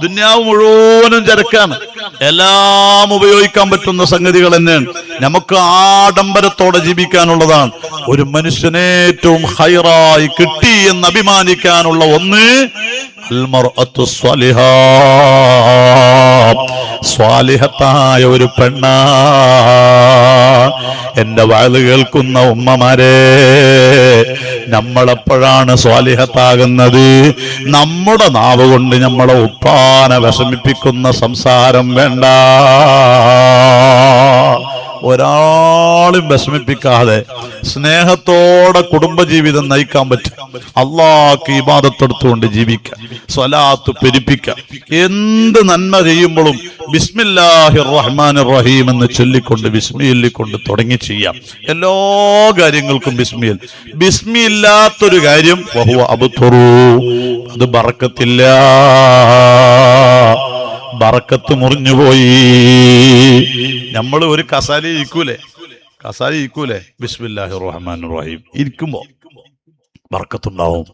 ദുന്യാവ് മുഴുവനും ചരക്കാണ്. എല്ലാം ഉപയോഗിക്കാൻ പറ്റുന്ന സംഗതികൾ തന്നെയാണ്. നമുക്ക് ആഡംബരത്തോടെ ജീവിക്കാനുള്ളതാണ്. ഒരു മനുഷ്യന് ഏറ്റവും ഹൈറായി കിട്ടി എന്ന് അഭിമാനിക്കാനുള്ള ഒന്ന് അൽമർഅത്തു സ്വാലിഹാ, സ്വാലിഹത്തായ ഒരു പെണ്ണാ. എന്റെ വാല് കേൾക്കുന്ന ഉമ്മമാരെ, നമ്മളെപ്പോഴാണ് സ്വാലിഹത്താകുന്നത്? നമ്മുടെ നാവ് കൊണ്ട് നമ്മളെ ഉപ്പാനെ വിഷമിപ്പിക്കുന്ന സംസാരം വേണ്ട. ഒരാളും വിഷമിപ്പിക്കാതെ സ്നേഹത്തോടെ കുടുംബജീവിതം നയിക്കാൻ പറ്റും. അള്ളാഹ്ക്ക് ഇബാദത്തെടുത്തുകൊണ്ട് ജീവിക്കാം, സ്വലാത്ത് പെരുപ്പിക്കാം. എന്ത് നന്മ ചെയ്യുമ്പോഴും ബിസ്മില്ലാഹിർ റഹ്മാനിർ റഹീം എന്ന് ചൊല്ലിക്കൊണ്ട് ബിസ്മില്ലിക്കൊണ്ട് തുടങ്ങി ചെയ്യാം. എല്ലാ കാര്യങ്ങൾക്കും ബിസ്മില്ലാത്തൊരു കാര്യം വഹുവ അബ്തുറു, അത് ബറക്കത്തില്ല, ബറക്കത്ത് മുറിഞ്ഞുപോയി. നമ്മൾ ഒരു കസാല ഇരിക്കൂലേ ബിസ്മില്ലാഹിർ റഹ്മാനിർ റഹീം, ഇരിക്കുമ്പോ ബറക്കത്തുണ്ടാവും.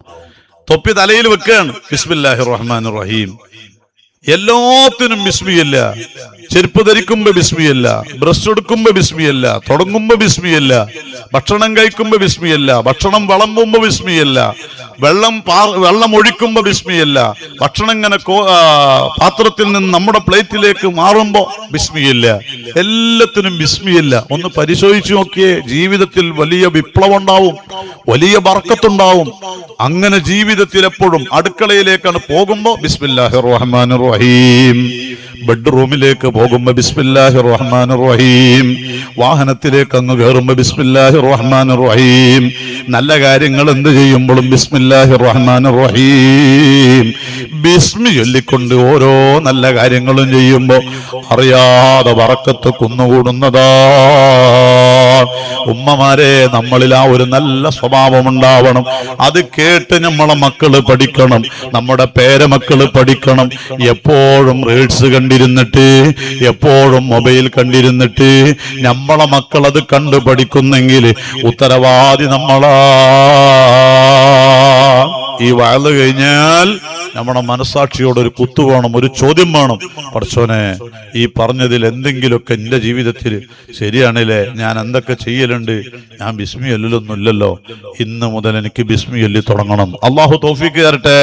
തൊപ്പി തലയിൽ വെക്കുകയാണ്, ബിസ്മില്ലാഹിർ റഹ്മാനിർ റഹീം. എല്ലാത്തിനും ബിസ്മിയല്ല. ചെരുപ്പ് ധരിക്കുമ്പോ ബിസ്മിയല്ല, ബ്രഷ് എടുക്കുമ്പോ ബിസ്മിയല്ല, തുടങ്ങുമ്പോ ബിസ്മിയല്ല, ഭക്ഷണം കഴിക്കുമ്പോ ബിസ്മിയല്ല, ഭക്ഷണം വിളമ്പുമ്പോ ബിസ്മിയല്ല, വെള്ളം ഒഴിക്കുമ്പോ ബിസ്മിയല്ല, ഭക്ഷണം ഇങ്ങനെ പാത്രത്തിൽ നിന്ന് നമ്മുടെ പ്ലേറ്റിലേക്ക് മാറുമ്പോ ബിസ്മിയല്ല. എല്ലാത്തിനും ബിസ്മിയല്ല. ഒന്ന് പരിശോധിച്ചു നോക്കിയേ, ജീവിതത്തിൽ വലിയ വിപ്ലവം ഉണ്ടാവും, വലിയ ബർക്കത്തുണ്ടാവും. അങ്ങനെ ജീവിതത്തിൽ എപ്പോഴും അടുക്കളയിലേക്കാണ് പോകുമ്പോ ബിസ്മില്ലാഹിർ റഹ്മാനിർ റഹീം, ബെഡ്റൂമിലേക്ക് പോകുമ്പോ ബിസ്മില്ലാഹിർ റഹ്മാനിർ റഹീം, വാഹനത്തിലേക്ക് അങ്ങ് കയറുമ്പോ ബിസ്മില്ലാഹിർ റഹ്മാനിർ റഹീം, നല്ല കാര്യങ്ങൾ എന്ത് ചെയ്യുമ്പോഴും ബിസ്മില്ലാഹിർ റഹ്മാനിർ റഹീം. ബിസ്മി ചൊല്ലിക്കൊണ്ട് ഓരോ നല്ല കാര്യങ്ങളും ചെയ്യുമ്പോ അറിയാതെ ബറക്കത്ത് കുന്നുകൂടുന്നതാ. ഉമ്മമാരെ, നമ്മളിൽ ആ ഒരു നല്ല സ്വഭാവം ഉണ്ടാവണം. അത് കേട്ട് നമ്മളെ മക്കള് പഠിക്കണം, നമ്മുടെ പേരമക്കള് പഠിക്കണം. എപ്പോഴും റീൽസ് കണ്ടിരുന്നിട്ട്, എപ്പോഴും മൊബൈൽ കണ്ടിരുന്നിട്ട് നമ്മളെ മക്കൾ അത് കണ്ടു പഠിക്കുന്നെങ്കിൽ ഉത്തരവാദി നമ്മളാ. ഈ വയല് കഴിഞ്ഞാൽ നമ്മുടെ മനസാക്ഷിയോട് ഒരു കുത്തു വേണം, ഒരു ചോദ്യം വേണം. പടച്ചോനെ, ഈ പറഞ്ഞതിൽ എന്തെങ്കിലുമൊക്കെ എന്റെ ജീവിതത്തിൽ ശരിയാണില്ലേ? ഞാൻ എന്തൊക്കെ ചെയ്യലുണ്ട്? ഞാൻ ബിസ്മി ചൊല്ലലൊന്നുമില്ലല്ലോ. ഇന്ന് മുതൽ എനിക്ക് ബിസ്മി ചൊല്ലി തുടങ്ങണം. അള്ളാഹു തൗഫീഖ് തരട്ടെ.